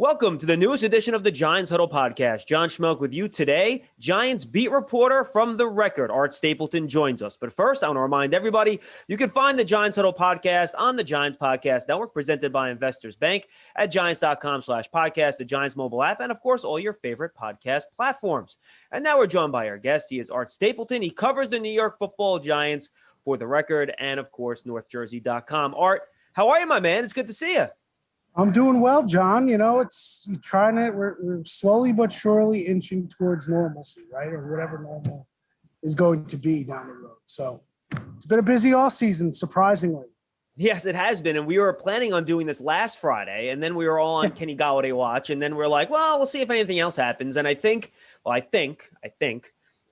Welcome to the newest edition of the Giants Huddle Podcast. John Schmeelk with you today. Giants beat reporter from The Record, Art Stapleton, joins us. But first, I want to remind everybody, you can find the Giants Huddle Podcast on the Giants Podcast Network, presented by Investors Bank at giants.com/podcast, the Giants mobile app, and of course, all your favorite podcast platforms. And now we're joined by our guest. He is Art Stapleton. He covers the New York Football Giants for The Record and, of course, NorthJersey.com. Art, how are you, my man? It's good to see you. I'm doing well, John. You know, we're slowly but surely inching towards normalcy, right? Or whatever normal is going to be down the road. So it's been a busy offseason, surprisingly. Yes, it has been. And we were planning on doing this last Friday, and then we were all on Kenny Golladay watch. And then we're like, well, we'll see if anything else happens. And I think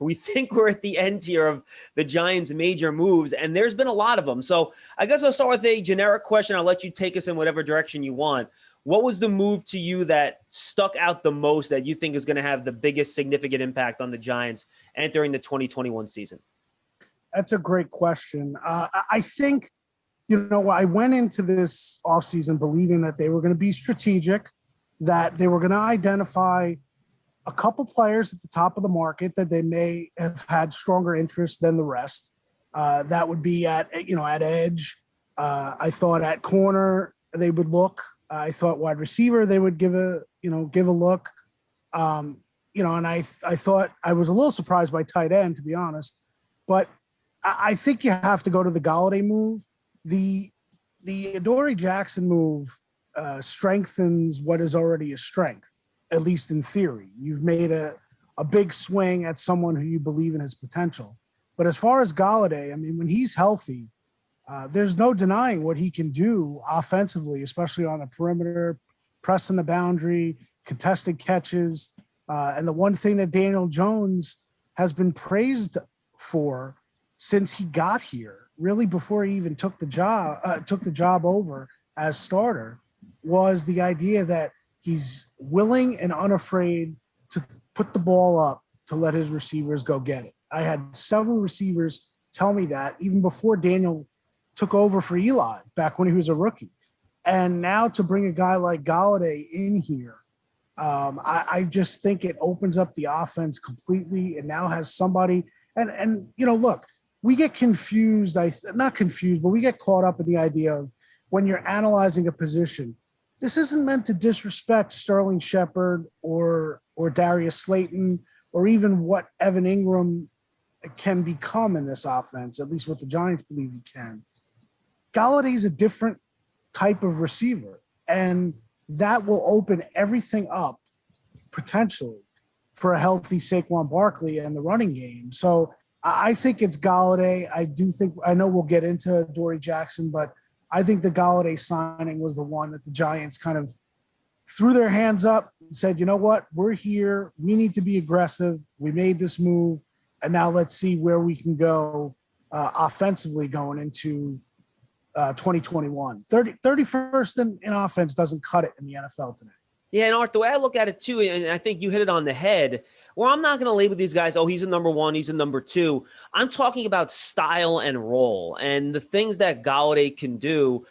we think we're at the end here of the Giants' major moves, and there's been a lot of them. So I guess I'll start with a generic question. I'll let you take us in whatever direction you want. What was the move to you that stuck out the most that you think is going to have the biggest significant impact on the Giants entering the 2021 season? That's a great question. I think, I went into this offseason believing that they were going to be strategic, that they were going to identify a couple players at the top of the market that they may have had stronger interest than the rest. That would be at edge. I thought at corner they would look. I thought wide receiver they would give a look. And I thought I was a little surprised by tight end, to be honest. But I think you have to go to the Golladay move. The Adoree Jackson move strengthens what is already a strength, at least in theory. You've made a big swing at someone who you believe in his potential. But as far as Golladay, I mean, when he's healthy, there's no denying what he can do offensively, especially on the perimeter, pressing the boundary, contested catches. And the one thing that Daniel Jones has been praised for since he got here, really before he even took the job over as starter, was the idea that he's willing and unafraid to put the ball up to let his receivers go get it. I had several receivers tell me that even before Daniel took over for Eli back when he was a rookie. And now to bring a guy like Golladay in here, I just think it opens up the offense completely and now has somebody. And look, we get confused. Not confused, but we get caught up in the idea of when you're analyzing a position, this isn't meant to disrespect Sterling Shepard or Darius Slayton or even what Evan Ingram can become in this offense, at least what the Giants believe he can. Golladay is a different type of receiver, and that will open everything up potentially for a healthy Saquon Barkley and the running game. So I think it's Golladay. I know we'll get into Adoree Jackson, but I think the Golladay signing was the one that the Giants kind of threw their hands up and said, you know what, we're here. We need to be aggressive. We made this move, and now let's see where we can go offensively going into 2021. 31st in offense doesn't cut it in the NFL today. Yeah, and Art, the way I look at it too, and I think you hit it on the head, well, I'm not going to label these guys, oh, he's a number one, he's a number two. I'm talking about style and role and the things that Golladay can do.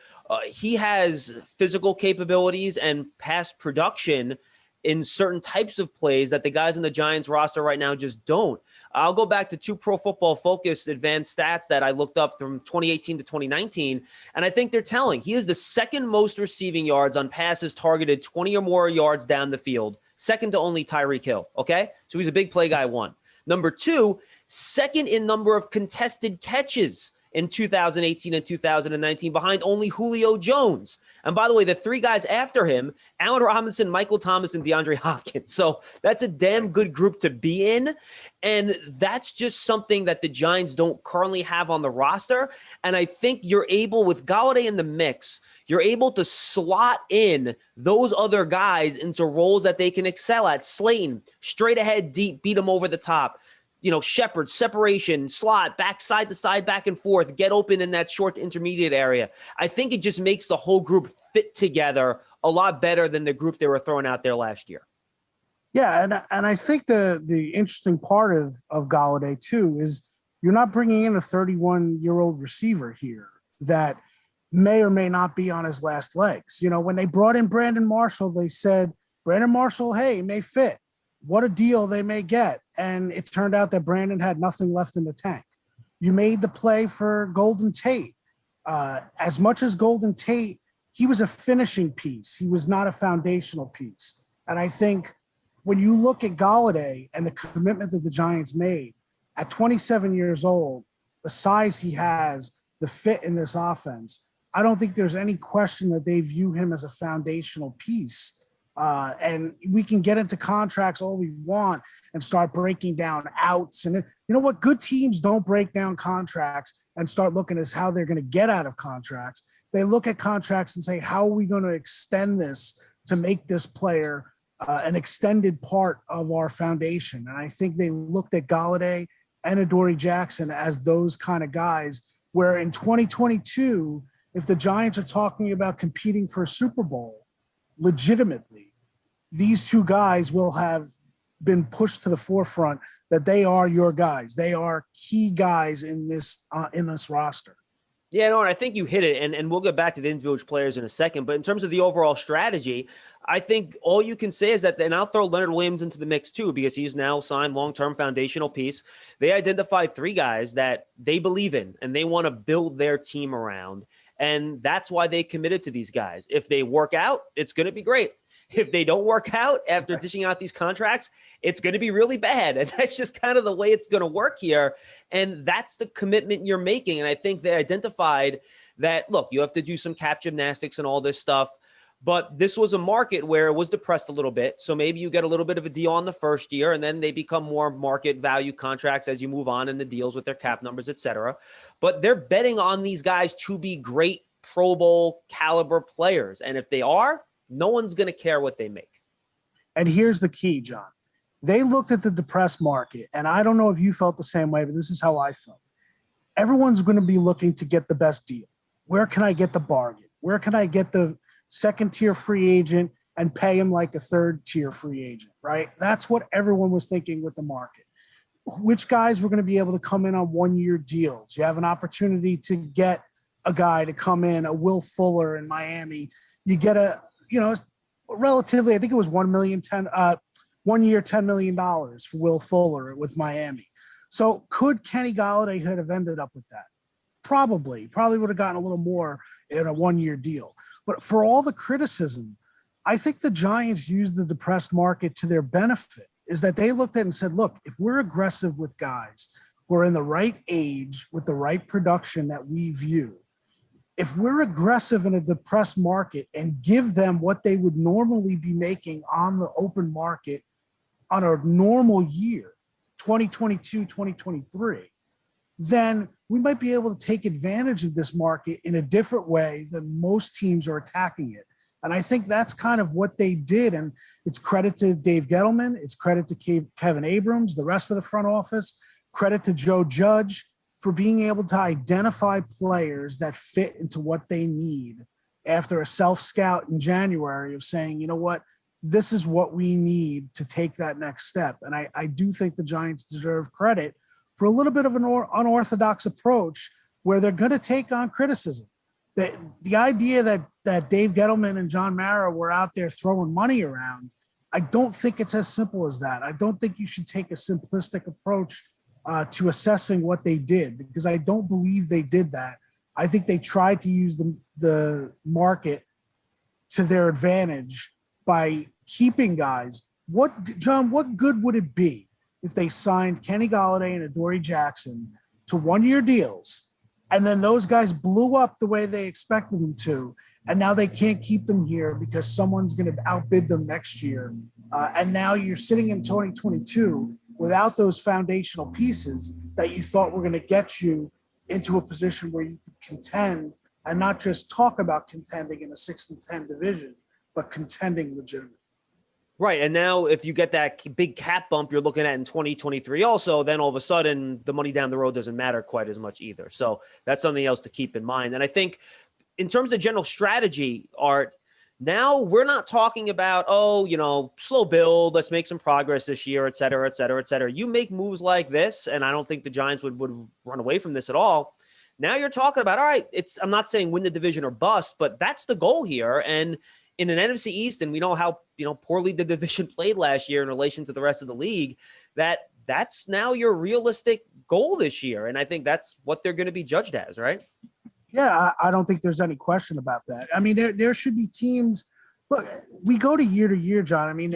He has physical capabilities and past production in certain types of plays that the guys in the Giants roster right now just don't. I'll go back to two Pro Football Focus advanced stats that I looked up from 2018 to 2019, and I think they're telling. He is the second most receiving yards on passes targeted 20 or more yards down the field, second to only Tyreek Hill, okay? So he's a big play guy, one. Number two, second in number of contested catches in 2018 and 2019 behind only Julio Jones. And by the way, the three guys after him, Allen Robinson, Michael Thomas, and DeAndre Hopkins. So that's a damn good group to be in. And that's just something that the Giants don't currently have on the roster. And I think you're able, with Golladay in the mix, you're able to slot in those other guys into roles that they can excel at. Slayton, straight ahead, deep, beat them over the top. Shepard, separation, slot, back side to side, back and forth, get open in that short to intermediate area. I think it just makes the whole group fit together a lot better than the group they were throwing out there last year. Yeah, and I think the interesting part of Golladay, too, is you're not bringing in a 31-year-old receiver here that may or may not be on his last legs. When they brought in Brandon Marshall, they said, Brandon Marshall, hey, may fit. What a deal they may get. And it turned out that Brandon had nothing left in the tank. You made the play for Golden Tate. As much as Golden Tate, he was a finishing piece. He was not a foundational piece. And I think when you look at Golladay and the commitment that the Giants made, at 27 years old, the size he has, the fit in this offense, I don't think there's any question that they view him as a foundational piece. And we can get into contracts all we want and start breaking down outs. And you know what? Good teams don't break down contracts and start looking at how they're going to get out of contracts. They look at contracts and say, how are we going to extend this to make this player an extended part of our foundation? And I think they looked at Golladay and Adoree Jackson as those kind of guys, where in 2022, if the Giants are talking about competing for a Super Bowl legitimately, these two guys will have been pushed to the forefront that they are your guys. They are key guys in this roster. Yeah, no, and I think you hit it, and we'll get back to the individual players in a second. But in terms of the overall strategy, I think all you can say is that, and I'll throw Leonard Williams into the mix too, because he's now signed long-term foundational piece. They identified 3 guys that they believe in and they want to build their team around. And that's why they committed to these guys. If they work out, it's going to be great. If they don't work out after dishing out these contracts, it's going to be really bad. And that's just kind of the way it's going to work here. And that's the commitment you're making. And I think they identified that, look, you have to do some cap gymnastics and all this stuff. But this was a market where it was depressed a little bit. So maybe you get a little bit of a deal on the first year, and then they become more market value contracts as you move on in the deals with their cap numbers, et cetera. But they're betting on these guys to be great Pro Bowl caliber players. And if they are, no one's going to care what they make. And here's the key, John. They looked at the depressed market, and I don't know if you felt the same way, but this is how I felt. Everyone's going to be looking to get the best deal. Where can I get the bargain? Where can I get the second-tier free agent and pay him like a third-tier free agent, right? That's what everyone was thinking with the market. Which guys were going to be able to come in on one-year deals? You have an opportunity to get a guy to come in, a Will Fuller in Miami. You get relatively, I think it was 1 year, $10 million for Will Fuller with Miami. So could Kenny Golladay have ended up with that? Probably would have gotten a little more in a 1-year deal. But for all the criticism, I think the Giants used the depressed market to their benefit, is that they looked at it and said, look, if we're aggressive with guys who are in the right age with the right production that we view, if we're aggressive in a depressed market and give them what they would normally be making on the open market on a normal year, 2022, 2023, then we might be able to take advantage of this market in a different way than most teams are attacking it. And I think that's kind of what they did. And it's credit to Dave Gettleman. It's credit to Kevin Abrams, the rest of the front office, credit to Joe Judge for being able to identify players that fit into what they need after a self-scout in January of saying, you know what, this is what we need to take that next step. And I do think the Giants deserve credit for a little bit of an unorthodox approach where they're going to take on criticism. The idea that Dave Gettleman and John Mara were out there throwing money around, I don't think it's as simple as that. I don't think you should take a simplistic approach to assessing what they did, because I don't believe they did that. I think they tried to use the market to their advantage by keeping guys. John, what good would it be if they signed Kenny Golladay and Adoree Jackson to 1-year deals, and then those guys blew up the way they expected them to, and now they can't keep them here because someone's going to outbid them next year, and now you're sitting in 2022 without those foundational pieces that you thought were going to get you into a position where you could contend and not just talk about contending in a 6-10 division, but contending legitimately. Right. And now if you get that big cap bump you're looking at in 2023 also, then all of a sudden the money down the road doesn't matter quite as much either. So that's something else to keep in mind. And I think in terms of general strategy, Art, now we're not talking about, slow build, let's make some progress this year, et cetera, et cetera, et cetera. You make moves like this, and I don't think the Giants would run away from this at all. Now you're talking about, all right, I'm not saying win the division or bust, but that's the goal here. And in an NFC East, and we know how, poorly the division played last year in relation to the rest of the league, that's now your realistic goal this year. And I think that's what they're going to be judged as, right? Yeah, I don't think there's any question about that. I mean, there should be teams. Look, we go to year, John. I mean,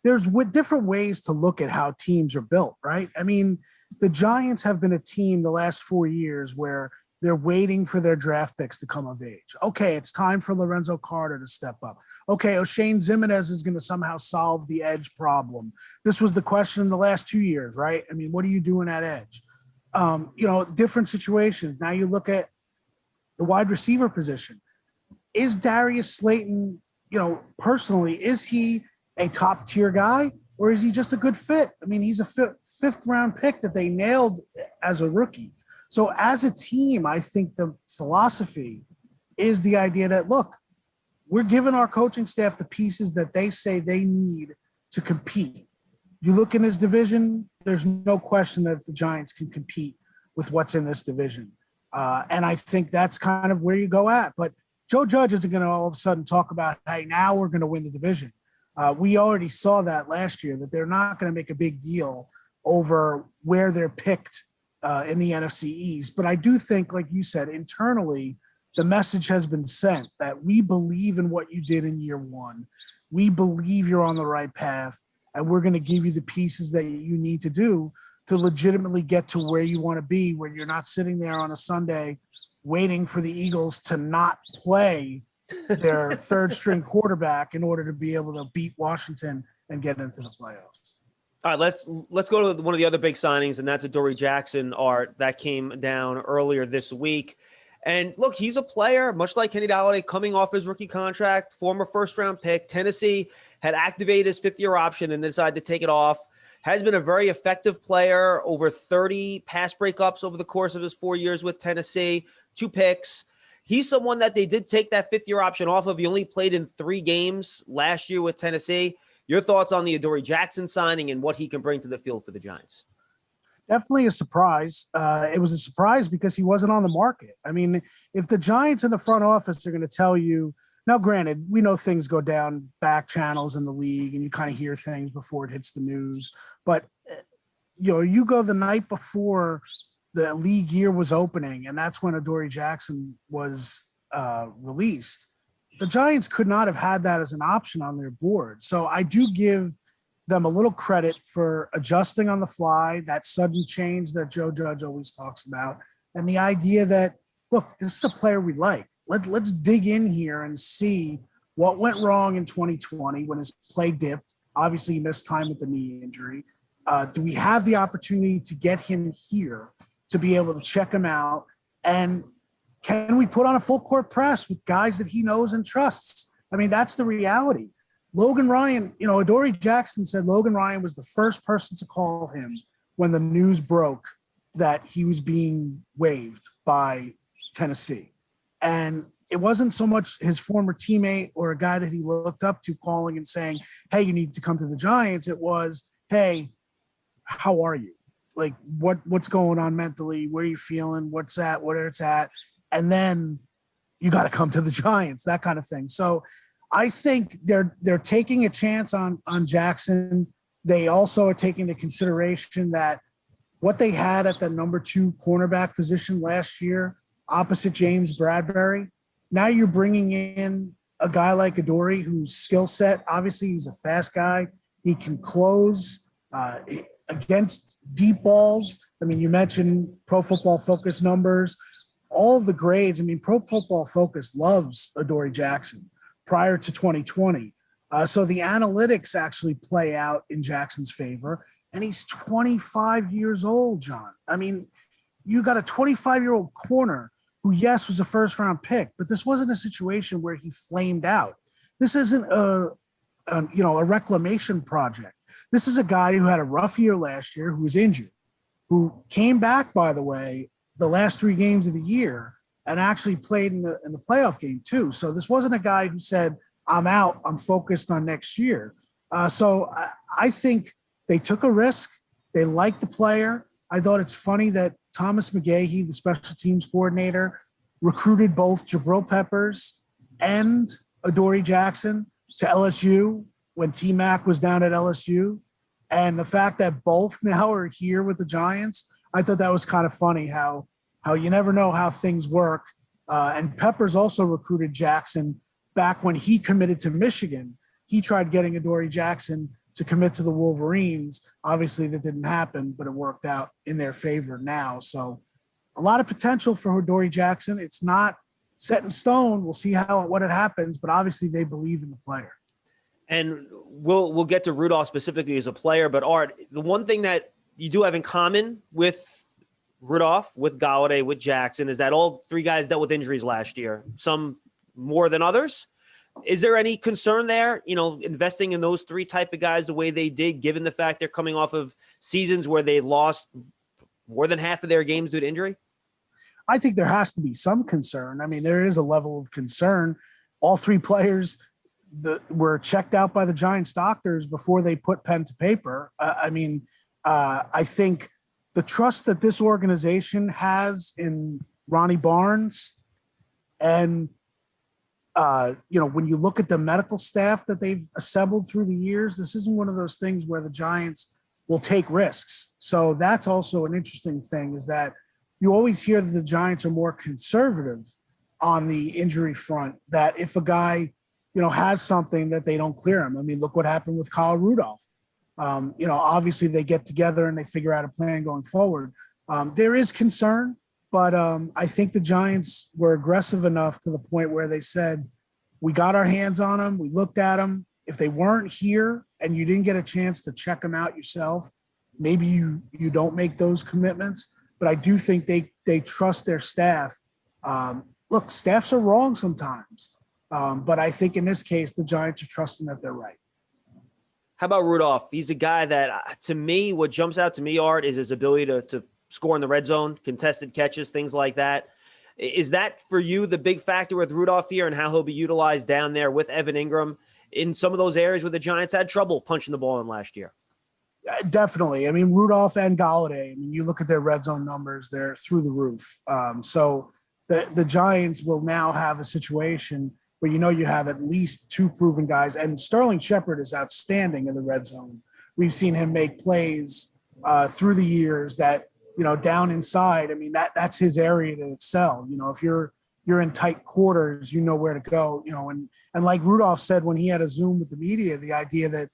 there's different ways to look at how teams are built, right? I mean, the Giants have been a team the last 4 years where they're waiting for their draft picks to come of age. Okay, it's time for Lorenzo Carter to step up. Okay, O'Shane Zimenez is going to somehow solve the edge problem. This was the question in the last 2 years, right? I mean, what are you doing at edge? Different situations. Now you look at the wide receiver position. Is Darius Slayton, personally, is he a top tier guy, or is he just a good fit? I mean, he's a fifth round pick that they nailed as a rookie. So as a team, I think the philosophy is the idea that, look, we're giving our coaching staff the pieces that they say they need to compete. You look in this division, there's no question that the Giants can compete with what's in this division. And I think that's kind of where you go at. But Joe Judge isn't going to all of a sudden talk about, hey, now we're going to win the division. We already saw that last year, that they're not going to make a big deal over where they're picked in the NFC East. But I do think, like you said, internally, the message has been sent that we believe in what you did in year one. We believe you're on the right path, and we're going to give you the pieces that you need to do to legitimately get to where you want to be, where you're not sitting there on a Sunday waiting for the Eagles to not play their third string quarterback in order to be able to beat Washington and get into the playoffs. All right, let's go to one of the other big signings, and that's Adoree Jackson, Art, that came down earlier this week. And look, he's a player, much like Kenny Golladay, coming off his rookie contract, former first-round pick. Tennessee had activated his fifth-year option and decided to take it off. Has been a very effective player, over 30 pass breakups over the course of his 4 years with Tennessee, 2 picks. He's someone that they did take that fifth-year option off of. He only played in 3 games last year with Tennessee. Your thoughts on the Adoree Jackson signing and what he can bring to the field for the Giants? Definitely a surprise. It was a surprise because he wasn't on the market. I mean, if the Giants in the front office are going to tell you, now granted, we know things go down back channels in the league and you kind of hear things before it hits the news, but you go the night before the league year was opening, and that's when Adoree Jackson was released. The Giants could not have had that as an option on their board. So I do give them a little credit for adjusting on the fly, that sudden change that Joe Judge always talks about, and the idea that, look, this is a player we like. Let's dig in here and see what went wrong in 2020 when his play dipped. Obviously, he missed time with the knee injury. Do we have the opportunity to get him here to be able to check him out? And can we put on a full court press with guys that he knows and trusts? I mean, that's the reality. Logan Ryan, Adoree Jackson said Logan Ryan was the first person to call him when the news broke that he was being waived by Tennessee. And it wasn't so much his former teammate or a guy that he looked up to calling and saying, hey, you need to come to the Giants. It was, hey, how are you? Like, what's going on mentally? Where are you feeling? What's at? Where it's at? And then you got to come to the Giants, that kind of thing. So I think they're taking a chance on Jackson. They also are taking into consideration that what they had at the number 2 cornerback position last year, opposite James Bradbury, now you're bringing in a guy like Adoree whose skill set, obviously he's a fast guy. He can close against deep balls. I mean, you mentioned Pro Football Focus numbers. All of the grades, I mean, Pro Football Focus loves Adoree Jackson prior to 2020. So the analytics actually play out in Jackson's favor. And he's 25 years old, John. I mean, you got a 25-year-old corner who, yes, was a first-round pick, but this wasn't a situation where he flamed out. This isn't a reclamation project. This is a guy who had a rough year last year, who was injured, who came back, by the way, the last 3 games of the year and actually played in the playoff game too. So this wasn't a guy who said, I'm out, I'm focused on next year. So I think they took a risk. They liked the player. I thought it's funny that Thomas McGahee, the special teams coordinator, recruited both Jabril Peppers and Adoree Jackson to LSU when T-Mac was down at LSU. And the fact that both now are here with the Giants, I thought that was kind of funny how you never know how things work. And Peppers also recruited Jackson back when he committed to Michigan. He tried getting Adoree Jackson to commit to the Wolverines. Obviously, that didn't happen, but it worked out in their favor now. So a lot of potential for Adoree Jackson. It's not set in stone. We'll see what it happens, but obviously they believe in the player. And we'll get to Rudolph specifically as a player, but Art, the one thing that you do have in common with Rudolph, with Golladay, with Jackson, is that all three guys dealt with injuries last year, some more than others. Is there any concern there, investing in those three type of guys the way they did, given the fact they're coming off of seasons where they lost more than half of their games due to injury? I think there has to be some concern. I mean, there is a level of concern. All three players were checked out by the Giants doctors before they put pen to paper. I think the trust that this organization has in Ronnie Barnes and, when you look at the medical staff that they've assembled through the years, this isn't one of those things where the Giants will take risks. So that's also an interesting thing, is that you always hear that the Giants are more conservative on the injury front, that if a guy, has something, that they don't clear him. I mean, look what happened with Kyle Rudolph. Obviously they get together and they figure out a plan going forward. There is concern, but I think the Giants were aggressive enough to the point where they said, we got our hands on them. We looked at them. If they weren't here and you didn't get a chance to check them out yourself, maybe you don't make those commitments. But I do think they trust their staff. Look, staffs are wrong sometimes. But I think in this case, the Giants are trusting that they're right. How about Rudolph? He's a guy that, to me, what jumps out to me, Art, is his ability to score in the red zone, contested catches, things like that. Is that for you the big factor with Rudolph here and how he'll be utilized down there with Evan Ingram in some of those areas where the Giants had trouble punching the ball in last year? Definitely. I mean, Rudolph and Golladay, you look at their red zone numbers, they're through the roof. So the Giants will now have a situation where you have at least two proven guys. And Sterling Shepard is outstanding in the red zone. We've seen him make plays through the years that, down inside. I mean, that's his area to excel. If you're in tight quarters, you know where to go, and like Rudolph said when he had a Zoom with the media, the idea that,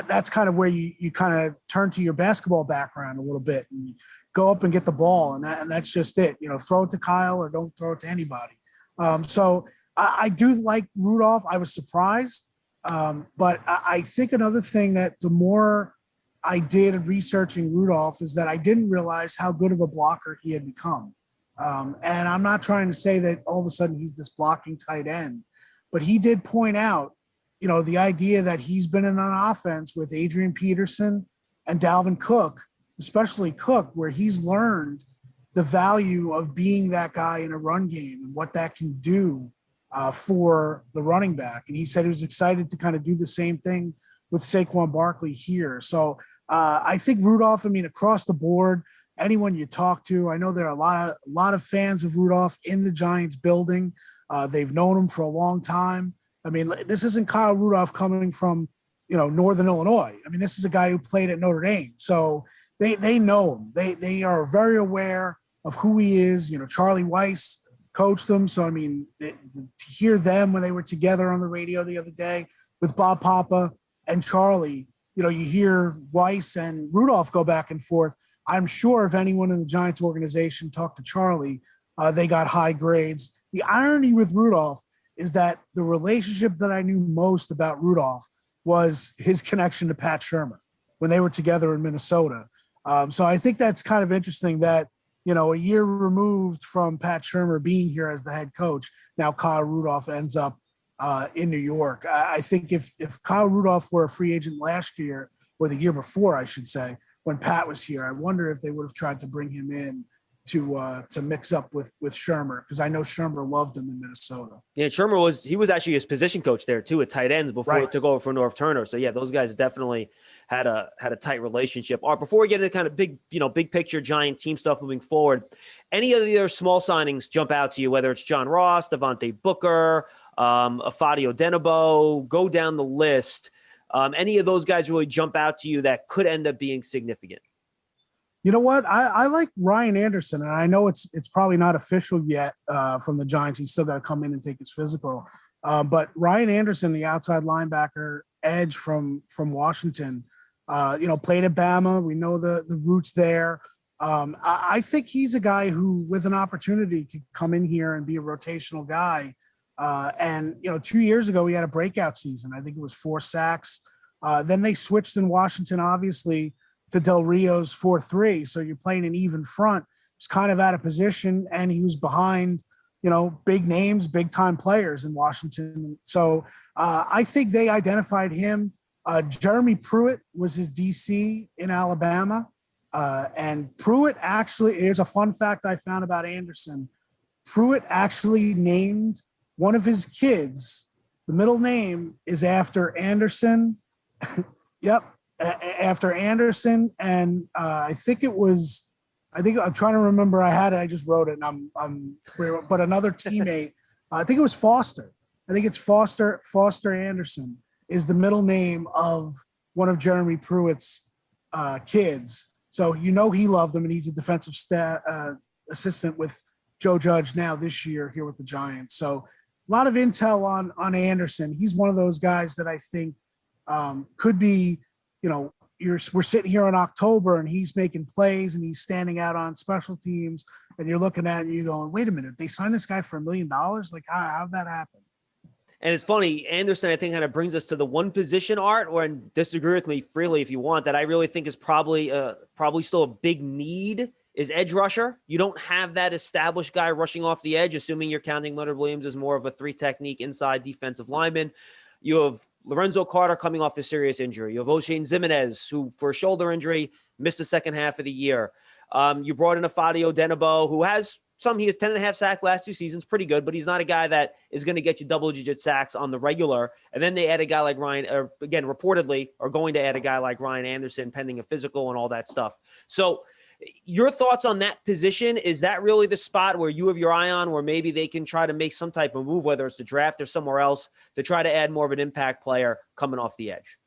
that's kind of where you kind of turn to your basketball background a little bit and go up and get the ball. And that's just it, throw it to Kyle or don't throw it to anybody. So I do like Rudolph. I was surprised. But I think another thing that the more I did researching Rudolph is that I didn't realize how good of a blocker he had become. And I'm not trying to say that all of a sudden he's this blocking tight end, but he did point out, the idea that he's been in an offense with Adrian Peterson and Dalvin Cook, especially Cook, where he's learned the value of being that guy in a run game and what that can do for the running back. And he said he was excited to kind of do the same thing with Saquon Barkley here. So I think Rudolph, across the board, anyone you talk to, I know there are a lot of fans of Rudolph in the Giants building. They've known him for a long time. This isn't Kyle Rudolph coming from, Northern Illinois. This is a guy who played at Notre Dame. So they know him. They are very aware of who he is. Charlie Weiss coached them. So, to hear them when they were together on the radio the other day with Bob Papa and Charlie, you hear Weiss and Rudolph go back and forth. I'm sure if anyone in the Giants organization talked to Charlie, they got high grades. The irony with Rudolph is that the relationship that I knew most about Rudolph was his connection to Pat Shurmur when they were together in Minnesota. So I think that's kind of interesting that, a year removed from Pat Shurmur being here as the head coach, now Kyle Rudolph ends up in New York. I think if Kyle Rudolph were a free agent last year, or the year before, I should say, when Pat was here, I wonder if they would have tried to bring him in to mix up with Shermer, because I know Shermer loved him in Minnesota. Yeah, Shermer was actually his position coach there too at tight ends before he took over for Norv Turner. So yeah, those guys definitely had a tight relationship. All right, before we get into kind of big picture Giant team stuff moving forward, any of the other small signings jump out to you, whether it's John Ross, Devontae Booker, Afadio Denabo, go down the list. Any of those guys really jump out to you that could end up being significant? You know what? I like Ryan Anderson, and I know it's probably not official yet from the Giants. He's still got to come in and take his physical. But Ryan Anderson, the outside linebacker edge from Washington, played at Bama. We know the roots there. I think he's a guy who, with an opportunity, could come in here and be a rotational guy. 2 years ago, he had a breakout season. I think it was 4 sacks. Then they switched in Washington, obviously, to Del Rio's 4-3. So you're playing an even front. He's kind of out of position, and he was behind, big names, big time players in Washington. So I think they identified him. Jeremy Pruitt was his DC in Alabama. And Pruitt actually, here's a fun fact I found about Anderson. Pruitt actually named one of his kids, the middle name is after Anderson. Yep. After Anderson, and I think I'm trying to remember. I had it. I just wrote it, and but another teammate. I think it was Foster. I think it's Foster. Foster Anderson is the middle name of one of Jeremy Pruitt's kids. So he loved him, and he's a defensive assistant with Joe Judge now this year here with the Giants. So a lot of intel on Anderson. He's one of those guys that I think could be. We're sitting here in October and he's making plays and he's standing out on special teams, and you're looking at it and you're going, wait a minute, they signed this guy for $1 million? Like, how'd that happen? And it's funny, Anderson, I think, kind of brings us to the one position, Art, or disagree with me freely if you want, that I really think is probably still a big need is edge rusher. You don't have that established guy rushing off the edge, assuming you're counting Leonard Williams as more of a 3 technique inside defensive lineman. You have Lorenzo Carter coming off a serious injury. You have Oshane Zimenez, who for a shoulder injury missed the second half of the year. You brought in Afadio Denabo, who he has 10.5 sacks last 2 seasons, pretty good, but he's not a guy that is going to get you double-digit sacks on the regular. And then they add a guy like Ryan, reportedly are going to add a guy like Ryan Anderson, pending a physical and all that stuff. So your thoughts on that position? Is that really the spot where you have your eye on, where maybe they can try to make some type of move, whether it's the draft or somewhere else, to try to add more of an impact player coming off the edge?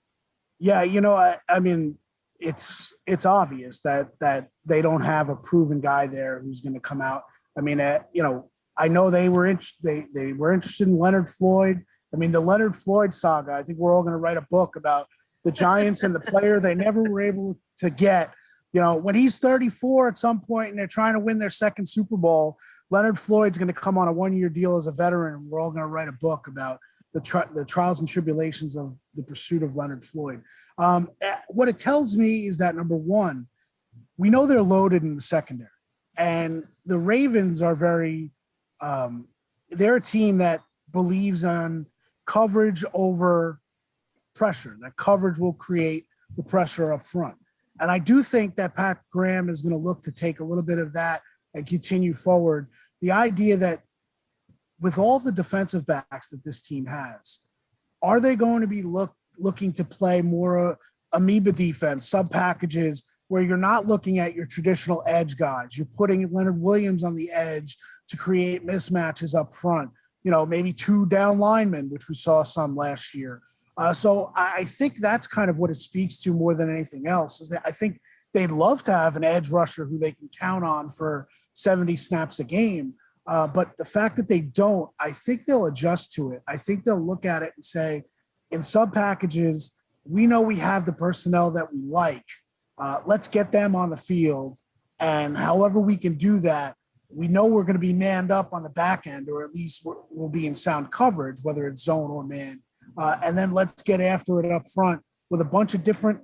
Yeah, I mean, it's obvious that they don't have a proven guy there who's going to come out. I mean, I know they were interested in Leonard Floyd. I mean, the Leonard Floyd saga, I think we're all going to write a book about the Giants and the player they never were able to get. When he's 34 at some point and they're trying to win their second Super Bowl, Leonard Floyd's going to come on a 1-year deal as a veteran. We're all going to write a book about the trials and tribulations of the pursuit of Leonard Floyd. What it tells me is that, number one, we know they're loaded in the secondary. And the Ravens are they're a team that believes on coverage over pressure, that coverage will create the pressure up front. And I do think that Pat Graham is going to look to take a little bit of that and continue forward. The idea that with all the defensive backs that this team has, are they going to be looking to play more amoeba defense, sub packages, where you're not looking at your traditional edge guys? You're putting Leonard Williams on the edge to create mismatches up front, maybe 2 down linemen, which we saw some last year. So I think that's kind of what it speaks to more than anything else, is that I think they'd love to have an edge rusher who they can count on for 70 snaps a game. But the fact that they don't, I think they'll adjust to it. I think they'll look at it and say, in sub packages, we know we have the personnel that we like. Let's get them on the field. And however we can do that, we know we're going to be manned up on the back end, or at least we'll be in sound coverage, whether it's zone or man. And then let's get after it up front with a bunch of different,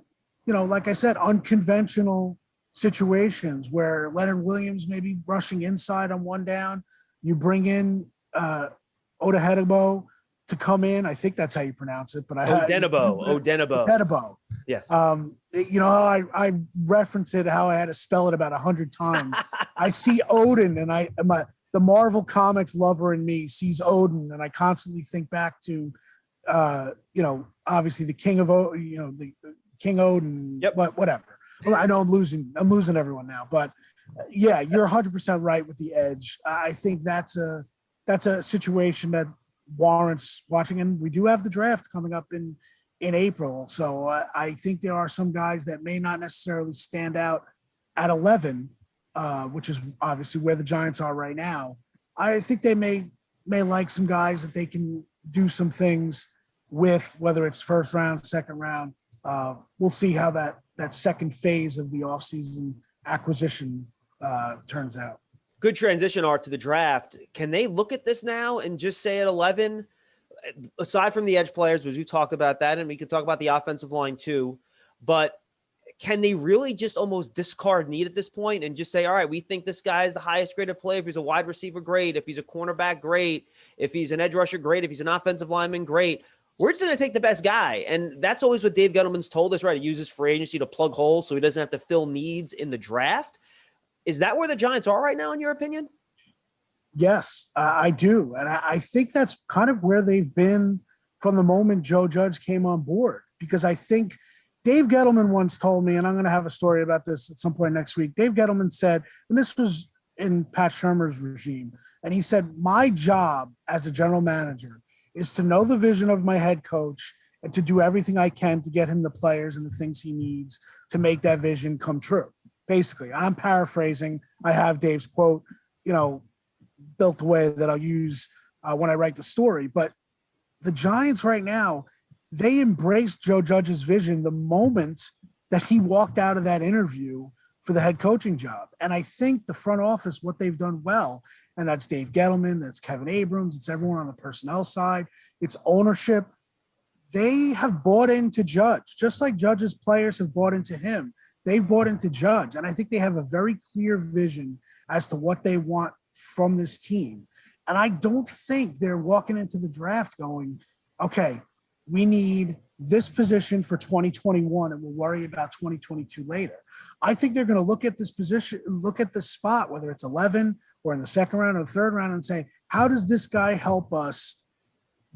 like I said, unconventional situations where Leonard Williams may be rushing inside on 1 down. You bring in Odehedebo to come in. I think that's how you pronounce it. But Odenigbo. Yes. I reference it how I had to spell it about 100 times. I see Odin, and the Marvel Comics lover in me sees Odin, and I constantly think back to, obviously the King of the King Odin. Yep. Whatever. Well, I know I'm losing everyone now, but yeah, you're 100% right with the edge. I think that's a situation that warrants watching, and we do have the draft coming up in April. So I think there are some guys that may not necessarily stand out at 11, which is obviously where the Giants are right now. I think they may like some guys that they can do some things with, whether it's first round, second round. We'll see how that second phase of the offseason acquisition turns out. Good transition, Art, to the draft. Can they look at this now and just say at 11, aside from the edge players, because we talked about that, and we can talk about the offensive line too, but can they really just almost discard need at this point and just say, all right, we think this guy is the highest graded player. If he's a wide receiver, great. If he's a cornerback, great. If he's an edge rusher, great. If he's an offensive lineman, great. We're just going to take the best guy. And that's always what Dave Gettleman's told us, right? He uses free agency to plug holes so he doesn't have to fill needs in the draft. Is that where the Giants are right now, in your opinion? Yes, I do. And I think that's kind of where they've been from the moment Joe Judge came on board, because I think Dave Gettleman once told me, and I'm going to have a story about this at some point next week. Dave Gettleman said, and this was in Pat Shurmur's regime, and he said, my job as a general manager is to know the vision of my head coach and to do everything I can to get him the players and the things he needs to make that vision come true. Basically, I'm paraphrasing. I have Dave's quote, built the way that I'll use when I write the story. But the Giants right now, they embraced Joe Judge's vision the moment that he walked out of that interview for the head coaching job. And I think the front office, what they've done well, and that's Dave Gettleman, that's Kevin Abrams, it's everyone on the personnel side, it's ownership. They have bought into Judge, just like Judge's players have bought into him. They've bought into Judge, and I think they have a very clear vision as to what they want from this team. And I don't think they're walking into the draft going, okay, we need this position for 2021, and we'll worry about 2022 later. I think they're going to look at this position, look at this spot, whether it's 11 or in the second round or the third round, and say, how does this guy help us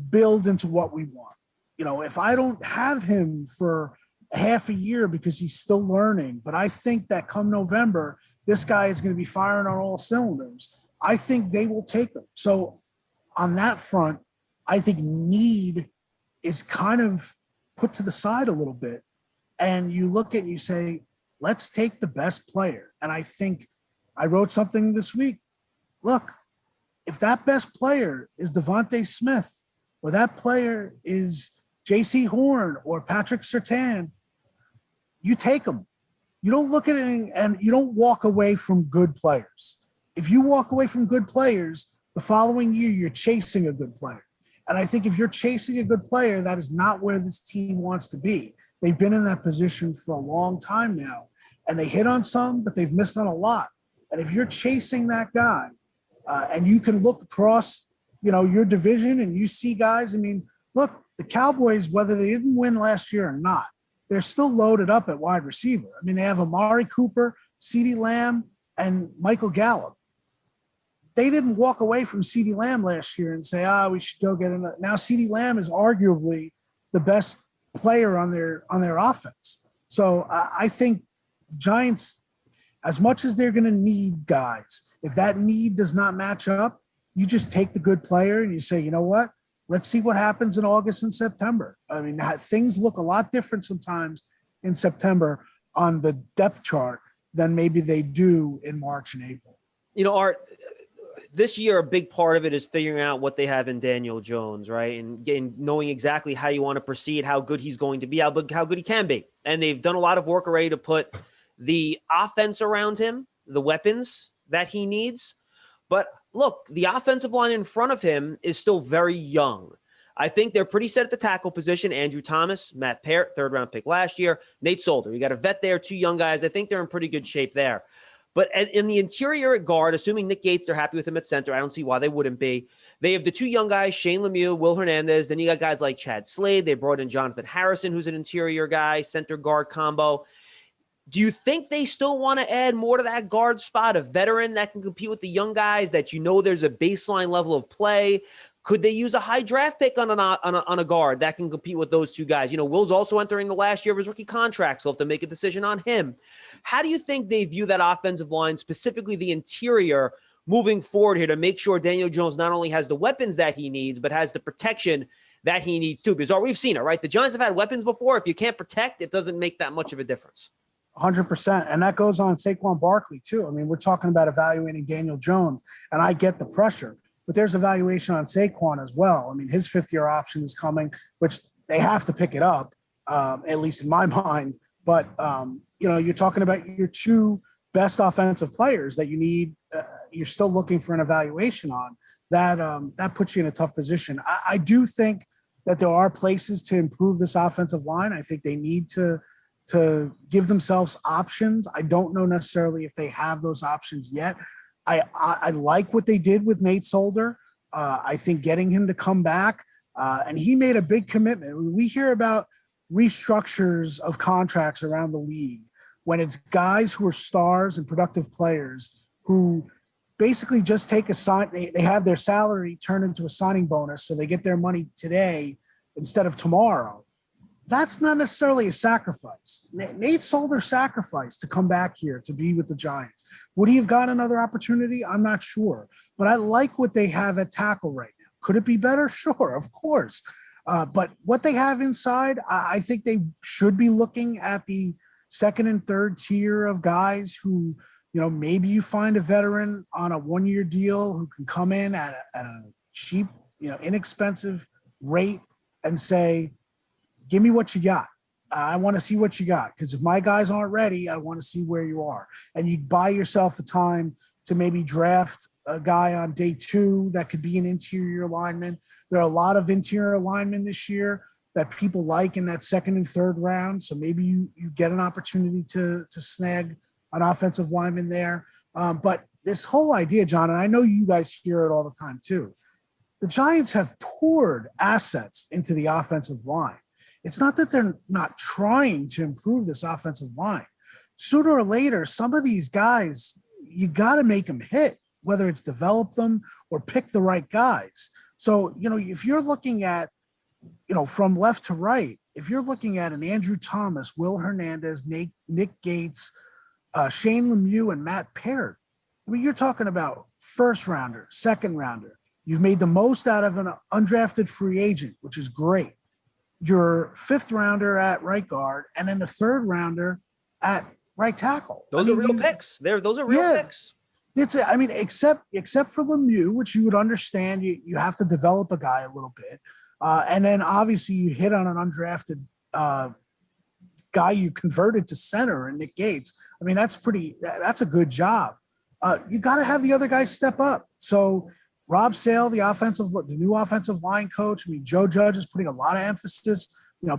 build into what we want? If I don't have him for half a year because he's still learning, but I think that come November, this guy is going to be firing on all cylinders, I think they will take him. So on that front, I think need is kind of put to the side a little bit. And you look at, you say, let's take the best player. And I think I wrote something this week. Look, if that best player is Devontae Smith, or that player is J.C. Horn or Patrick Surtain, you take them. You don't look at it and you don't walk away from good players. If you walk away from good players, the following year you're chasing a good player. And I think if you're chasing a good player, that is not where this team wants to be. They've been in that position for a long time now, and they hit on some, but they've missed on a lot. And if you're chasing that guy, and you can look across, your division and you see guys, look, the Cowboys, whether they didn't win last year or not, they're still loaded up at wide receiver. They have Amari Cooper, CeeDee Lamb, and Michael Gallup. They didn't walk away from CeeDee Lamb last year and say, we should go get another. Now CeeDee Lamb is arguably the best player on their offense. So I think Giants, as much as they're going to need guys, if that need does not match up, you just take the good player and you say, you know what? Let's see what happens in August and September. Things look a lot different sometimes in September on the depth chart than maybe they do in March and April. Art, this year, a big part of it is figuring out what they have in Daniel Jones, right? And knowing exactly how you want to proceed, how good he's going to be, how good he can be. And they've done a lot of work already to put the offense around him, the weapons that he needs. But look, the offensive line in front of him is still very young. I think they're pretty set at the tackle position. Andrew Thomas, Matt Parrott, third-round pick last year. Nate Solder, you got a vet there, two young guys. I think they're in pretty good shape there. But in the interior at guard, assuming Nick Gates, they're happy with him at center. I don't see why they wouldn't be. They have the two young guys, Shane Lemieux, Will Hernandez. Then you got guys like Chad Slade. They brought in Jonathan Harrison, who's an interior guy, center guard combo. Do you think they still want to add more to that guard spot, a veteran that can compete with the young guys that there's a baseline level of play? Could they use a high draft pick on a guard that can compete with those two guys? Will's also entering the last year of his rookie contract, so they'll have to make a decision on him. How do you think they view that offensive line, specifically the interior, moving forward here to make sure Daniel Jones not only has the weapons that he needs, but has the protection that he needs too? Because we've seen it, right? The Giants have had weapons before. If you can't protect, it doesn't make that much of a difference. 100%. And that goes on Saquon Barkley too. I mean, we're talking about evaluating Daniel Jones, and I get the pressure, but there's evaluation on Saquon as well. I mean, his fifth-year option is coming, which they have to pick it up, at least in my mind. But, you're talking about your two best offensive players that you need. You're still looking for an evaluation on that puts you in a tough position. I do think that there are places to improve this offensive line. I think they need to give themselves options. I don't know necessarily if they have those options yet. I like what they did with Nate Solder. I think getting him to come back, and he made a big commitment. We hear about restructures of contracts around the league when it's guys who are stars and productive players who basically just take they have their salary turned into a signing bonus, so they get their money today instead of tomorrow. That's not necessarily a sacrifice. Nate Solder sacrificed to come back here to be with the Giants. Would he have got another opportunity? I'm not sure. But I like what they have at tackle right now. Could it be better? Sure, of course. But what they have inside, I think they should be looking at the second and third tier of guys who, maybe you find a veteran on a one-year deal who can come in at a cheap, inexpensive rate and say, give me what you got. I want to see what you got, because if my guys aren't ready, I want to see where you are. And you buy yourself a time to maybe draft a guy on day 2 that could be an interior lineman. There are a lot of interior linemen this year that people like in that second and third round. So maybe you get an opportunity to snag an offensive lineman there. But this whole idea, John, and I know you guys hear it all the time too, the Giants have poured assets into the offensive line. It's not that they're not trying to improve this offensive line. Sooner or later, some of these guys, you got to make them hit, whether it's develop them or pick the right guys. So, if you're looking at, from left to right, if you're looking at an Andrew Thomas, Will Hernandez, Nick Gates, Shane Lemieux, and Matt Parrott, I mean, you're talking about first rounder, second rounder. You've made the most out of an undrafted free agent, which is great. Your fifth rounder at right guard, and then the third rounder at right tackle. Those are real picks. Those are real picks. It's except for Lemieux, which you would understand. You have to develop a guy a little bit, and then obviously you hit on an undrafted guy you converted to center in Nick Gates. I mean, that's a good job. You got to have the other guys step up. So Rob Sale, the new offensive line coach. I mean, Joe Judge is putting a lot of emphasis.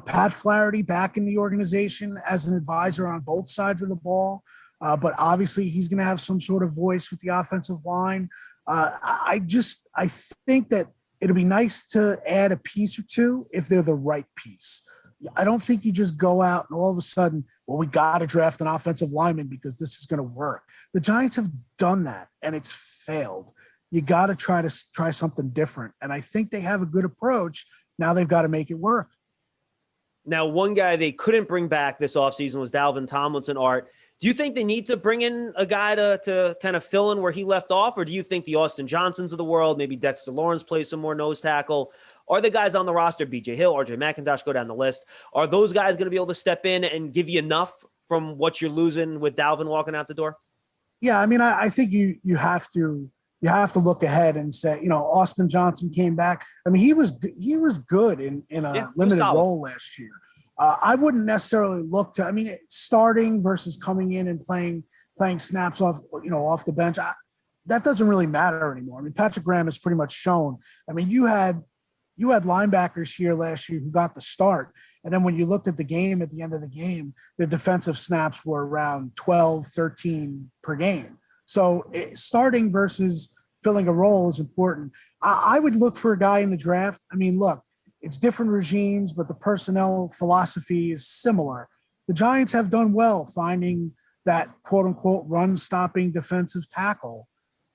Pat Flaherty back in the organization as an advisor on both sides of the ball. But obviously he's going to have some sort of voice with the offensive line. I think that it'll be nice to add a piece or two if they're the right piece. I don't think you just go out and all of a sudden, we got to draft an offensive lineman because this is going to work. The Giants have done that and it's failed. You got to try something different. And I think they have a good approach. Now they've got to make it work. Now, one guy they couldn't bring back this offseason was Dalvin Tomlinson. Art, do you think they need to bring in a guy to kind of fill in where he left off? Or do you think the Austin Johnsons of the world, maybe Dexter Lawrence plays some more nose tackle? Are the guys on the roster, B.J. Hill, R.J. McIntosh, go down the list, are those guys going to be able to step in and give you enough from what you're losing with Dalvin walking out the door? Yeah, I mean, I think you have to look ahead and say, Austin Johnson came back. I mean, he was good in a limited role last year. I wouldn't necessarily look to, starting versus coming in and playing snaps off the bench. That doesn't really matter anymore. I mean, Patrick Graham has pretty much shown. I mean, you had you had linebackers here last year who got the start. And then when you looked at the game at the end of the game, their defensive snaps were around 12, 13 per game. So starting versus filling a role is important. I would look for a guy in the draft. I mean, look, it's different regimes, but the personnel philosophy is similar. The Giants have done well finding that quote unquote run stopping defensive tackle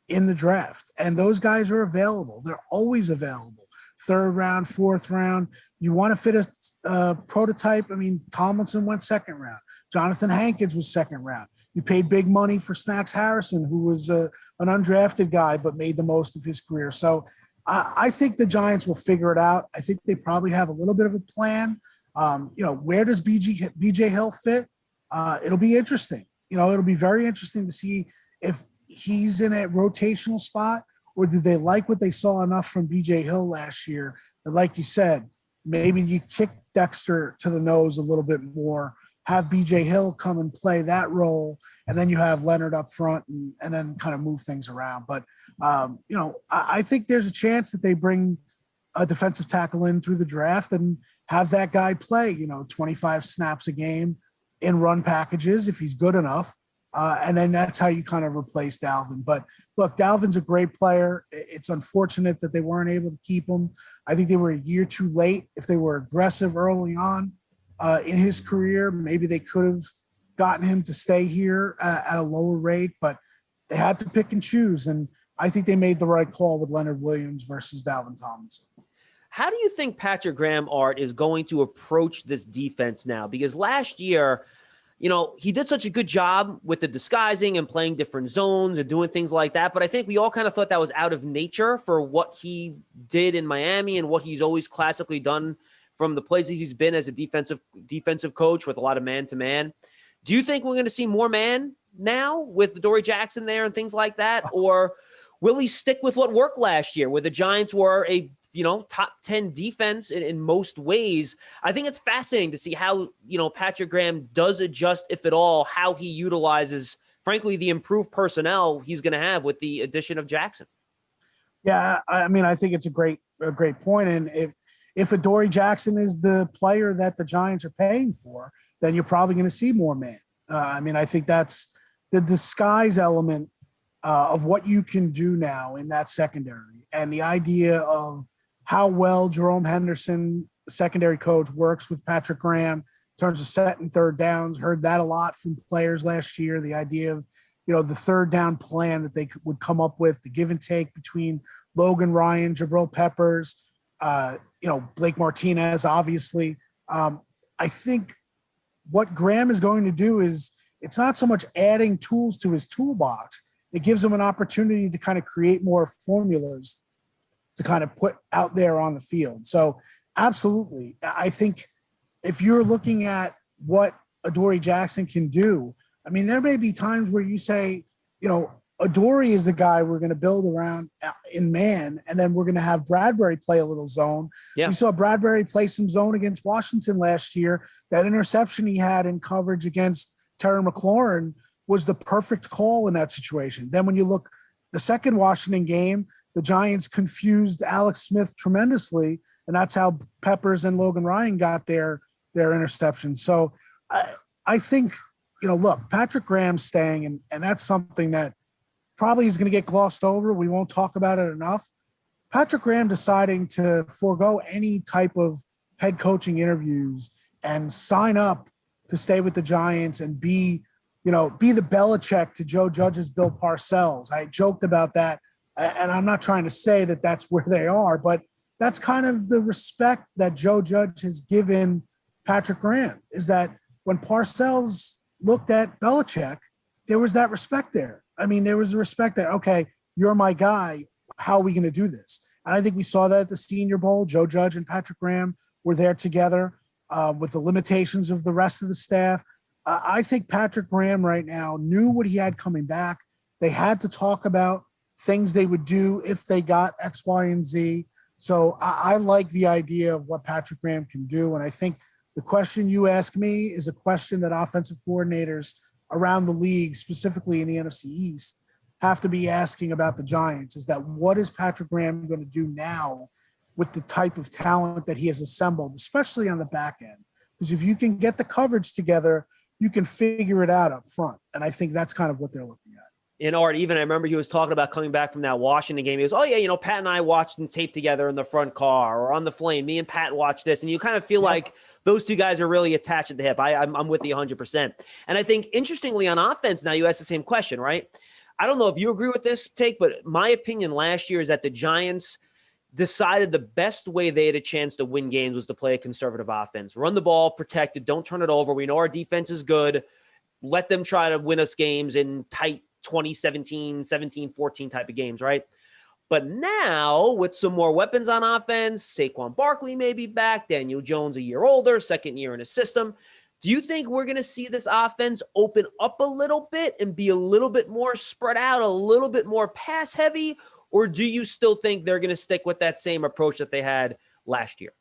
in the draft. And those guys are available. They're always available. Third round, fourth round. You want to fit a prototype. I mean, Tomlinson went second round. Jonathan Hankins was second round. You paid big money for Snacks Harrison, who was an undrafted guy, but made the most of his career. So I think the Giants will figure it out. I think they probably have a little bit of a plan. Where does BJ Hill fit? It'll be interesting. It'll be very interesting to see if he's in a rotational spot, or did they like what they saw enough from BJ Hill last year? And like you said, maybe you kick Dexter to the nose a little bit more, have BJ Hill come and play that role, and then you have Leonard up front and then kind of move things around. But, I think there's a chance that they bring a defensive tackle in through the draft and have that guy play, 25 snaps a game in run packages if he's good enough. And then that's how you kind of replace Dalvin. But look, Dalvin's a great player. It's unfortunate that they weren't able to keep him. I think they were a year too late. If they were aggressive early on in his career, maybe they could have gotten him to stay here at a lower rate, but they had to pick and choose. And I think they made the right call with Leonard Williams versus Dalvin Tomlinson. How do you think Patrick Graham, Art, is going to approach this defense now? Because last year, he did such a good job with the disguising and playing different zones and doing things like that. But I think we all kind of thought that was out of nature for what he did in Miami and what he's always classically done from the places he's been as a defensive coach with a lot of man-to-man. Do you think we're going to see more man now with Adoree Jackson there and things like that? Or will he stick with what worked last year where the Giants were a top 10 defense in most ways? I think it's fascinating to see how, Patrick Graham does adjust, if at all, how he utilizes, frankly, the improved personnel he's going to have with the addition of Jackson. Yeah, I mean, I think it's a great point. And if Adoree Jackson is the player that the Giants are paying for, then you're probably going to see more man. I think that's the disguise element of what you can do now in that secondary, and the idea of how well Jerome Henderson, secondary coach, works with Patrick Graham in terms of set and third downs. Heard that a lot from players last year, the idea of, the third down plan that they would come up with, the give and take between Logan Ryan, Jabril Peppers, Blake Martinez, obviously. I think what Graham is going to do is it's not so much adding tools to his toolbox. It gives him an opportunity to kind of create more formulas to kind of put out there on the field. So absolutely. I think if you're looking at what Adoree Jackson can do, there may be times where you say, Adoree is the guy we're going to build around in man, and then we're going to have Bradbury play a little zone. Yeah. We saw Bradbury play some zone against Washington last year. That interception he had in coverage against Terry McLaurin was the perfect call in that situation. Then when you look the second Washington game, the Giants confused Alex Smith tremendously, and that's how Peppers and Logan Ryan got their interceptions. So I think, look, Patrick Graham's staying, and that's something that probably is going to get glossed over. We won't talk about it enough. Patrick Graham deciding to forego any type of head coaching interviews and sign up to stay with the Giants and be the Belichick to Joe Judge's Bill Parcells. I joked about that, and I'm not trying to say that that's where they are, but that's kind of the respect that Joe Judge has given Patrick Graham, is that when Parcells looked at Belichick, there was that respect there. There was a respect that, okay, you're my guy. How are we going to do this? And I think we saw that at the Senior Bowl. Joe Judge and Patrick Graham were there together with the limitations of the rest of the staff. I think Patrick Graham right now knew what he had coming back. They had to talk about things they would do if they got X, Y, and Z. So I like the idea of what Patrick Graham can do. And I think the question you ask me is a question that offensive coordinators around the league, specifically in the NFC East, have to be asking about the Giants, is that what is Patrick Graham going to do now with the type of talent that he has assembled, especially on the back end. Because if you can get the coverage together, you can figure it out up front. And I think that's kind of what they're looking at. In Art, even I remember he was talking about coming back from that Washington game. He goes, oh, yeah, Pat and I watched and taped together in the front car or on the Flame. Me and Pat watched this. And you kind of feel like those two guys are really attached at the hip. I'm with you 100%. And I think, interestingly, on offense, now you ask the same question, right? I don't know if you agree with this take, but my opinion last year is that the Giants decided the best way they had a chance to win games was to play a conservative offense. Run the ball, protect it, don't turn it over. We know our defense is good. Let them try to win us games in tight 2017, 17, 14 type of games, right? But now, with some more weapons on offense, Saquon Barkley may be back, Daniel Jones a year older, second year in his system. Do you think we're going to see this offense open up a little bit and be a little bit more spread out, a little bit more pass heavy? Or do you still think they're going to stick with that same approach that they had last year?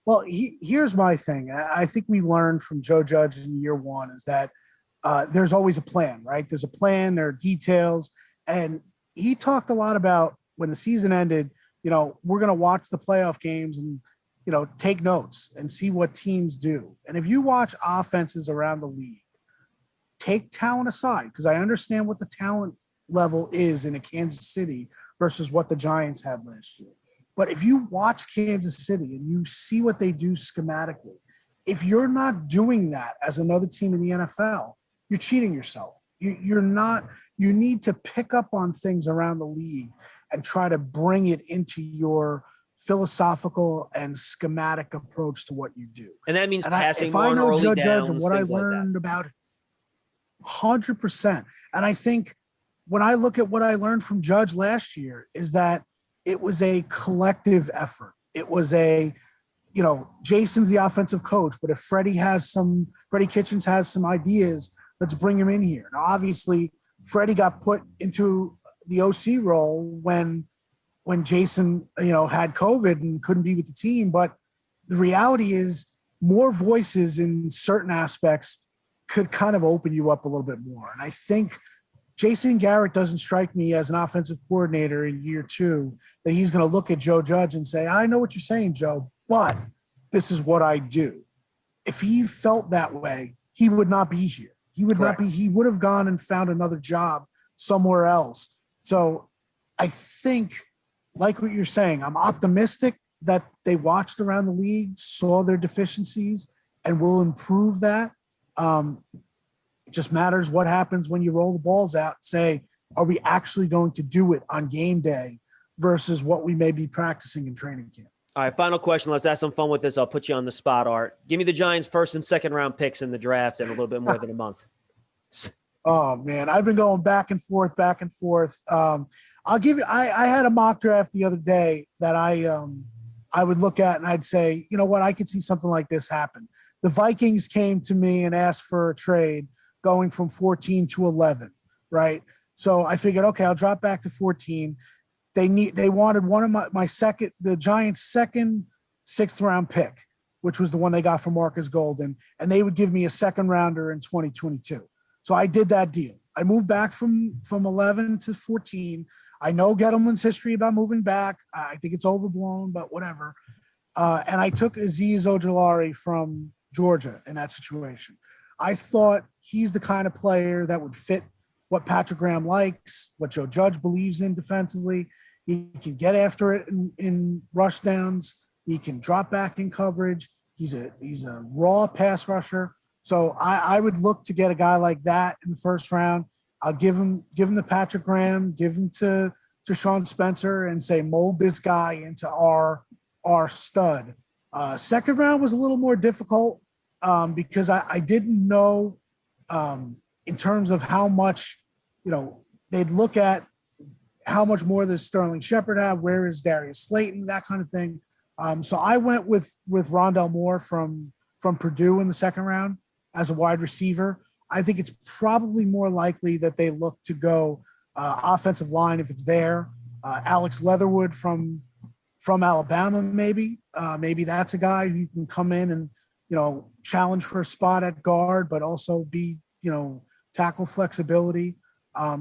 Well, here's my thing. I think we learned from Joe Judge in year one is that there's always a plan, right? There's a plan, there are details. And he talked a lot about when the season ended, we're going to watch the playoff games and, take notes and see what teams do. And if you watch offenses around the league, take talent aside, because I understand what the talent level is in a Kansas City versus what the Giants had last year. But if you watch Kansas City and you see what they do schematically, if you're not doing that as another team in the NFL, you're cheating yourself. You're not. You need to pick up on things around the league and try to bring it into your philosophical and schematic approach to what you do. And that means passing if more I know early Joe downs, Judge and what I learned about it, 100%. And I think when I look at what I learned from Judge last year is that it was a collective effort. It was Jason's the offensive coach, but if Freddie Kitchens has some ideas, let's bring him in here. Now, obviously, Freddie got put into the OC role when Jason, had COVID and couldn't be with the team. But the reality is more voices in certain aspects could kind of open you up a little bit more. And I think Jason Garrett doesn't strike me as an offensive coordinator in year two that he's going to look at Joe Judge and say, I know what you're saying, Joe, but this is what I do. If he felt that way, he would not be here. He would not be. He would have gone and found another job somewhere else. So I think, like what you're saying, I'm optimistic that they watched around the league, saw their deficiencies, and will improve that. It just matters what happens when you roll the balls out and say, are we actually going to do it on game day versus what we may be practicing in training camp? All right, final question. Let's have some fun with this. I'll put you on the spot, Art. Give me the Giants' first and second round picks in the draft in a little bit more than a month. Oh, man, I've been going back and forth. I'll give you – I had a mock draft the other day that I would look at and I'd say, you know what, I could see something like this happen. The Vikings came to me and asked for a trade going from 14 to 11, right? So I figured, okay, I'll drop back to 14. They wanted one of the Giants' second sixth round pick, which was the one they got from Marcus Golden, and they would give me a second rounder in 2022. So I did that deal. I moved back from 11 to 14. I know Gettleman's history about moving back. I think it's overblown, but whatever. And I took Azeez Ojulari from Georgia in that situation. I thought he's the kind of player that would fit what Patrick Graham likes, what Joe Judge believes in defensively. He can get after it in rush downs. He can drop back in coverage. He's a raw pass rusher. So I would look to get a guy like that in the first round. I'll give him to Patrick Graham, give him to Sean Spencer and say, mold this guy into our stud. Second round was a little more difficult because I didn't know in terms of how much, they'd look at how much more does Sterling Shepard have, where is Darius Slayton, that kind of thing. So I went with Rondell Moore from Purdue in the second round as a wide receiver. I think it's probably more likely that they look to go offensive line if it's there. Alex Leatherwood from Alabama, maybe that's a guy who can come in and challenge for a spot at guard, but also be tackle flexibility.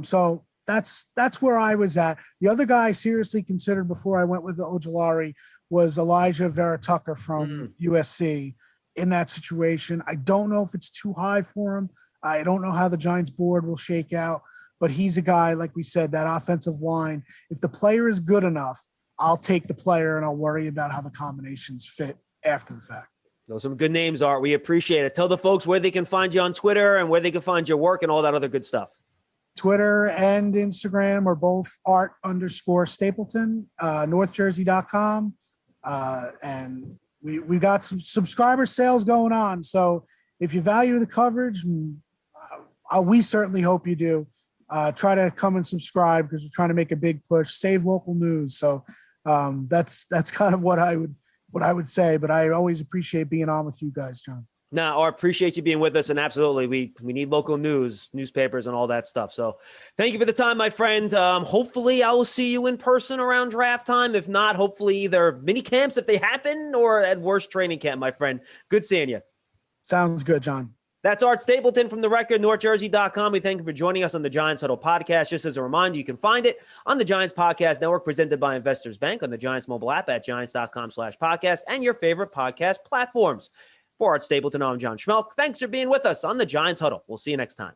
So that's where I was at. The other guy I seriously considered before I went with the Ojulari was Elijah Vera Tucker from USC in that situation. I don't know if it's too high for him. I don't know how the Giants board will shake out, but he's a guy, like we said, that offensive line. If the player is good enough, I'll take the player and I'll worry about how the combinations fit after the fact. Those are some good names, Art. We appreciate it. Tell the folks where they can find you on Twitter and where they can find your work and all that other good stuff. Twitter and Instagram are both Art_Stapleton, NorthJersey.com. And we got some subscriber sales going on. So if you value the coverage, we certainly hope you do. Try to come and subscribe because we're trying to make a big push, save local news. So that's kind of what I would say, but I always appreciate being on with you guys, John. No, I appreciate you being with us, and absolutely, we need local news, newspapers, and all that stuff. So thank you for the time, my friend. Hopefully I will see you in person around draft time. If not, hopefully either mini camps if they happen or at worst training camp, my friend. Good seeing you. Sounds good, John. That's Art Stapleton from The Record, NorthJersey.com. We thank you for joining us on the Giants Huddle podcast. Just as a reminder, you can find it on the Giants Podcast Network, presented by Investors Bank, on the Giants mobile app at giants.com/podcast, and your favorite podcast platforms. For Art Stapleton, I'm John Schmeelk. Thanks for being with us on the Giants Huddle. We'll see you next time.